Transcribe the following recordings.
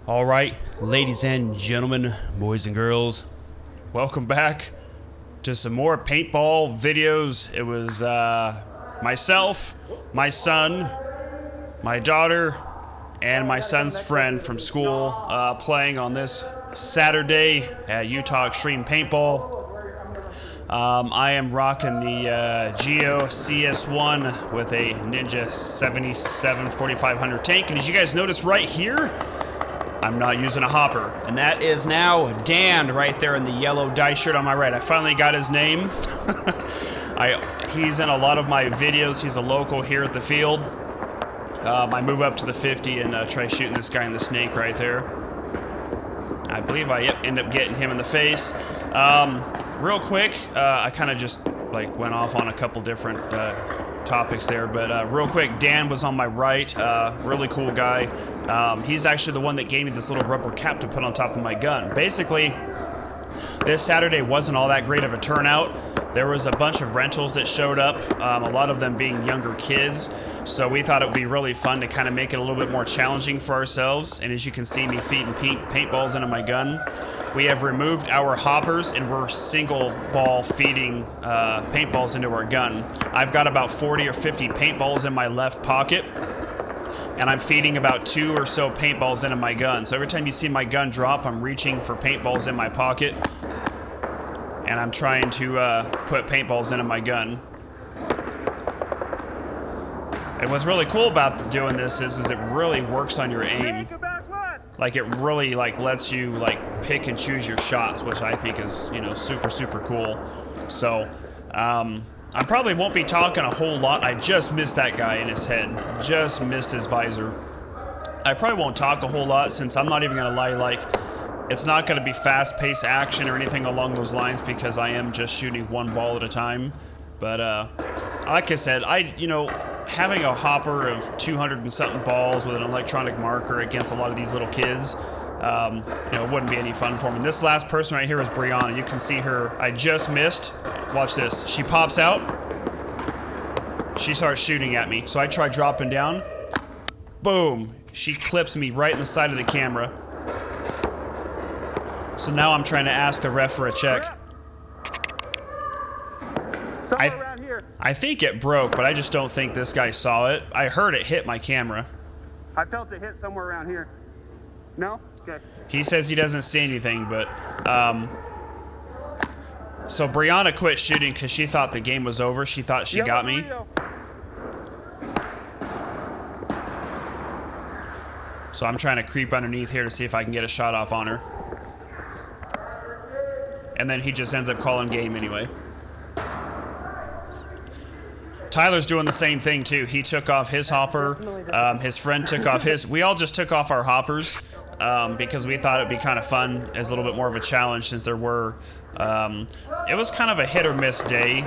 All right, ladies and gentlemen, boys and girls, welcome back to some more paintball videos. It was myself, my son, my daughter, and my son's friend from school playing on this Saturday at Utah Xtreme Paintball. I am rocking the Geo CS1 with a Ninja 77 4500 tank, and as you guys notice right here, I'm not using a hopper. And that is now Dan right there in the yellow dice shirt on my right. I finally got his name. He's in a lot of my videos. He's a local here at the field. I move up to the 50 and try shooting this guy in the snake right there. I believe I end up getting him in the face. Real quick, I kind of just like went off on a couple different topics there, but real quick, Dan was on my right, really cool guy. He's actually the one that gave me this little rubber cap to put on top of my gun. Basically, this Saturday wasn't all that great of a turnout. There was a bunch of rentals that showed up, a lot of them being younger kids, so we thought it would be really fun to kind of make it a little bit more challenging for ourselves. And as you can see me feeding paintballs into my gun, we have removed our hoppers and we're single ball feeding paintballs into our gun. I've got about 40 or 50 paintballs in my left pocket, and I'm feeding about 2 or so paintballs into my gun. So every time you see my gun drop, I'm reaching for paintballs in my pocket, and I'm trying to put paintballs into my gun. And what's really cool about doing this is it really works on your aim. Like, it really lets you pick and choose your shots, which I think is, you know, super cool. So I probably won't be talking a whole lot. I just missed that guy in his head, just missed his visor. I probably won't talk a whole lot, since I'm not even gonna lie, it's not gonna be fast-paced action or anything along those lines, because I am just shooting one ball at a time. But like I said, having a hopper of 200 and something balls with an electronic marker against a lot of these little kids, it wouldn't be any fun for me. This last person right here is Brianna. You can see her. I just missed. Watch this. She pops out. She starts shooting at me. So I try dropping down. Boom. She clips me right in the side of the camera. So now I'm trying to ask the ref for a check. I think it broke, but I just don't think this guy saw it. I heard it hit my camera. I felt it hit somewhere around here. No? Okay. He says he doesn't see anything, but so Brianna quit shooting because she thought the game was over. She thought she got me. So I'm trying to creep underneath here to see if I can get a shot off on her. And then he just ends up calling game anyway. Tyler's doing the same thing too. He took off his hopper. His friend took off his. We all just took off our hoppers because we thought it'd be kind of fun as a little bit more of a challenge, since there were. It was kind of a hit or miss day.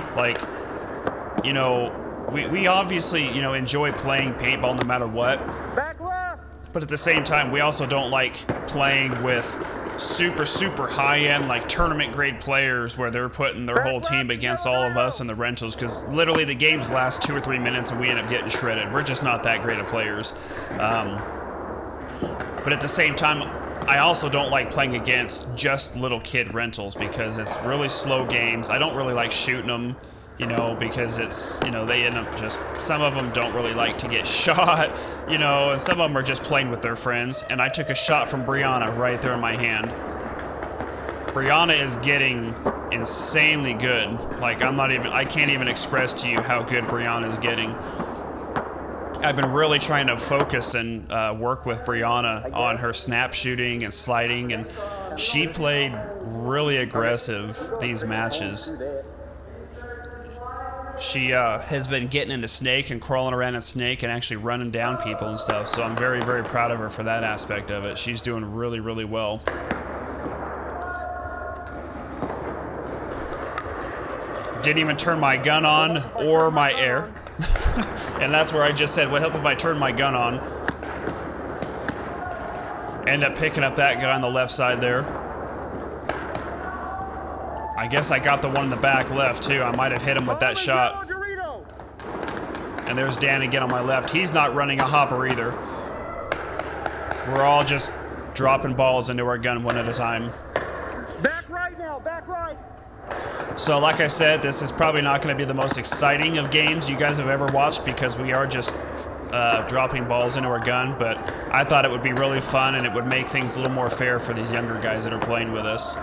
We obviously enjoy playing paintball no matter what. Back left. But at the same time, we also don't like playing with super high-end tournament grade players where they're putting their whole team against all of us in the rentals, because literally the games last 2 or 3 minutes and we end up getting shredded. We're just not that great of players. But at the same time, I also don't like playing against just little kid rentals, because it's really slow games. I don't really like shooting them, because it's, they end up just, some of them don't really like to get shot, and some of them are just playing with their friends. And I took a shot from Brianna right there in my hand. Brianna is getting insanely good. I can't even express to you how good Brianna is getting. I've been really trying to focus and work with Brianna on her snap shooting and sliding, and she played really aggressive these matches. She has been getting into snake and crawling around in snake and actually running down people and stuff, so I'm very proud of her for that aspect of it. She's doing really well. Didn't even turn my gun on or my air. And that's where I just said, what help if I turn my gun on? End up picking up that guy on the left side there. I guess I got the one in the back left too. I might have hit him with that shot. And there's Dan again on my left. He's not running a hopper either. We're all just dropping balls into our gun one at a time. Back right now, back right. So like I said, this is probably not going to be the most exciting of games you guys have ever watched because we are just dropping balls into our gun, but I thought it would be really fun and it would make things a little more fair for these younger guys that are playing with us.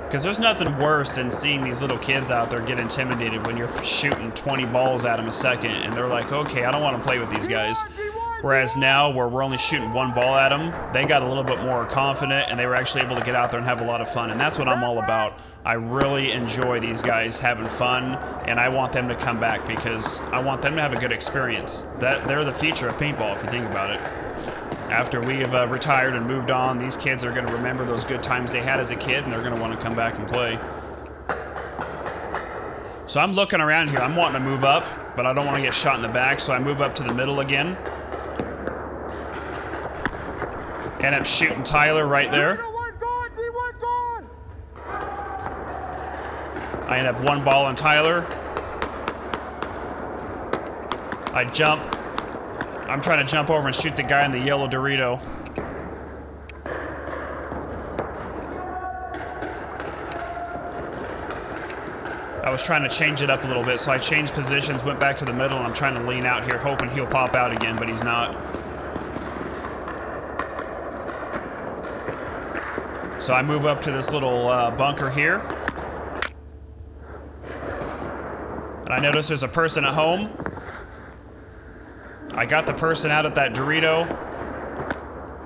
Because there's nothing worse than seeing these little kids out there get intimidated when you're shooting 20 balls at them a second and they're like, okay, I don't want to play with these guys. Whereas now, where we're only shooting one ball at them, they got a little bit more confident and they were actually able to get out there and have a lot of fun. And that's what I'm all about. I really enjoy these guys having fun, and I want them to come back because I want them to have a good experience. They're the future of paintball, if you think about it. After we have retired and moved on, these kids are going to remember those good times they had as a kid, and they're going to want to come back and play. So I'm looking around here. I'm wanting to move up, but I don't want to get shot in the back, so I move up to the middle again. End up shooting Tyler right there. I end up one ball on Tyler. I jump. I'm trying to jump over and shoot the guy in the yellow Dorito. I was trying to change it up a little bit, so I changed positions, went back to the middle, and I'm trying to lean out here, hoping he'll pop out again, but he's not. So I move up to this little bunker here. And I notice there's a person at home. I got the person out at that Dorito.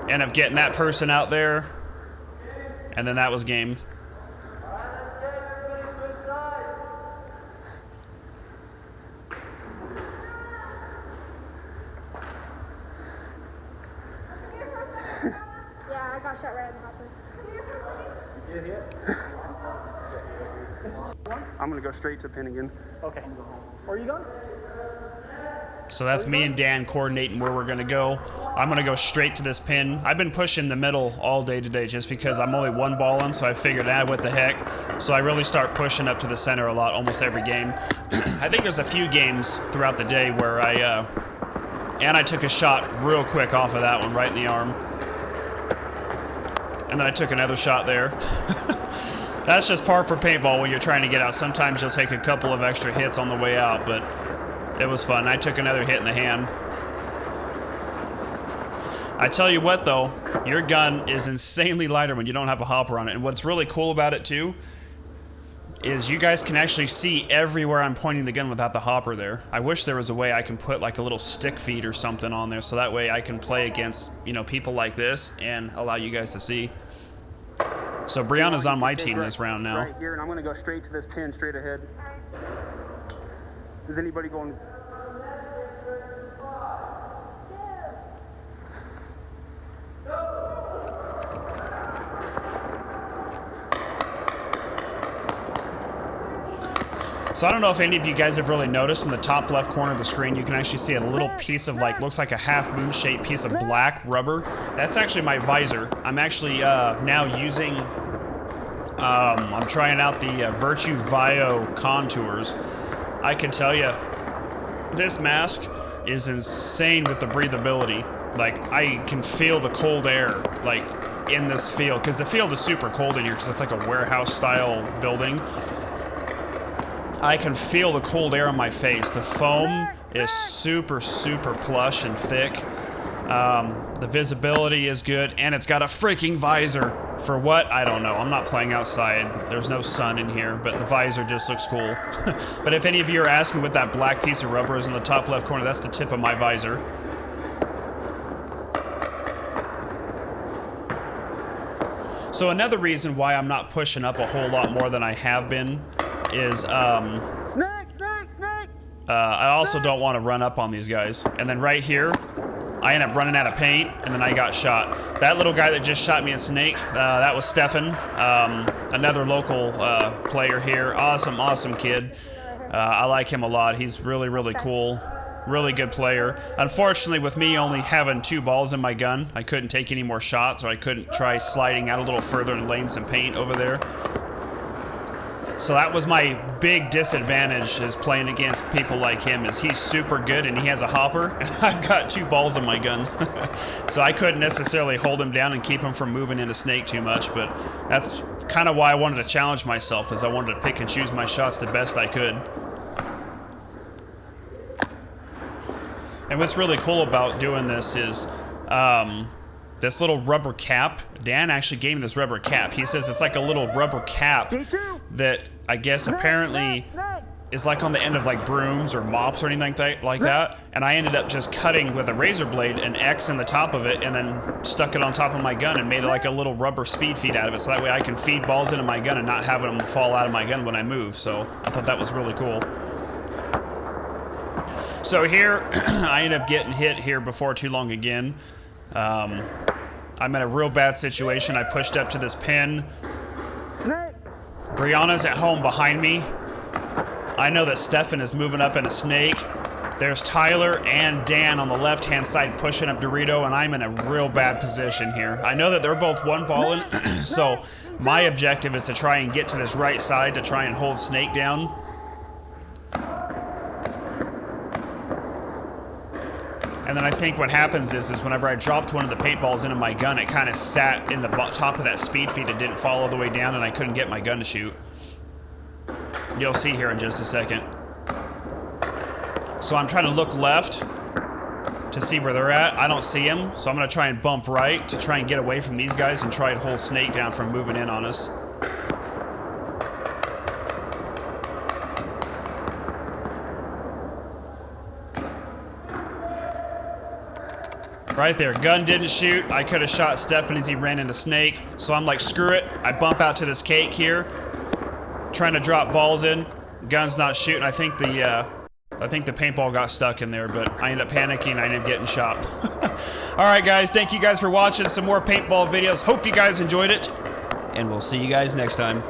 End up getting that person out there. And then that was game. Yeah, I got shot right in the hopper. I'm gonna go straight to pin again. Okay. Where are you going? So that's me and Dan coordinating where we're gonna go. I'm gonna go straight to this pin. I've been pushing the middle all day today just because I'm only one ball in, so I figured, what the heck. So I really start pushing up to the center a lot, almost every game. I think there's a few games throughout the day where I took a shot real quick off of that one, right in the arm. And then I took another shot there. That's just par for paintball when you're trying to get out. Sometimes you'll take a couple of extra hits on the way out, but it was fun. I took another hit in the hand. I tell you what, though, your gun is insanely lighter when you don't have a hopper on it. And what's really cool about it, too, is you guys can actually see everywhere I'm pointing the gun without the hopper there. I wish there was a way I can put like a little stick feed or something on there so that way I can play against, people like this and allow you guys to see. So Brianna's on my team this round now. Right here, and I'm gonna go straight to this pin, straight ahead. Is anybody going? So I don't know if any of you guys have really noticed in the top left corner of the screen, you can actually see a little piece of looks like a half moon shaped piece of black rubber. That's actually my visor. I'm actually now using, I'm trying out the Virtue Vio contours. I can tell you, this mask is insane with the breathability. Like, I can feel the cold air, like, in this field, because the field is super cold in here because it's like a warehouse style building. I can feel the cold air on my face. The foam is super, super plush and thick. The visibility is good, and it's got a freaking visor. For what? I don't know. I'm not playing outside. There's no sun in here, but the visor just looks cool. But if any of you are asking what that black piece of rubber is in the top left corner, that's the tip of my visor. So another reason why I'm not pushing up a whole lot more than I have been is Snake! I also don't want to run up on these guys. And then right here, I end up running out of paint, and then I got shot. That little guy that just shot me in Snake, that was Stefan, another local player here. Awesome kid. I like him a lot. He's really, really cool. Really good player. Unfortunately, with me only having 2 balls in my gun, I couldn't take any more shots, or I couldn't try sliding out a little further and laying some paint over there. So that was my big disadvantage, is playing against people like him, is he's super good and he has a hopper, and I've got 2 balls in my gun. So I couldn't necessarily hold him down and keep him from moving into snake too much, but that's kind of why I wanted to challenge myself, is I wanted to pick and choose my shots the best I could. And what's really cool about doing this is this little rubber cap. Dan actually gave me this rubber cap. He says it's like a little rubber cap that I guess apparently is like on the end of like brooms or mops or anything like that. And I ended up just cutting with a razor blade an X in the top of it and then stuck it on top of my gun and made like a little rubber speed feed out of it. So that way I can feed balls into my gun and not having them fall out of my gun when I move. So I thought that was really cool. So here, I end up getting hit here before too long again. I'm in a real bad situation. I pushed up to this pin. Brianna's at home behind me. I know that Stefan is moving up in a snake. There's Tyler and Dan on the left-hand side pushing up Dorito, and I'm in a real bad position here. I know that they're both one balling, so my objective is to try and get to this right side to try and hold Snake down. And then I think what happens is whenever I dropped one of the paintballs into my gun, it kind of sat in the top of that speed feed. It didn't fall all the way down, and I couldn't get my gun to shoot. You'll see here in just a second. So I'm trying to look left to see where they're at. I don't see them, so I'm going to try and bump right to try and get away from these guys and try and hold Snake down from moving in on us. Right there, gun didn't shoot. I could have shot Stefan as he ran into Snake. So I'm like, screw it. I bump out to this cake here, trying to drop balls in. Gun's not shooting. I think the paintball got stuck in there, but I ended up panicking. I ended up getting shot. All right, guys. Thank you guys for watching some more paintball videos. Hope you guys enjoyed it, and we'll see you guys next time.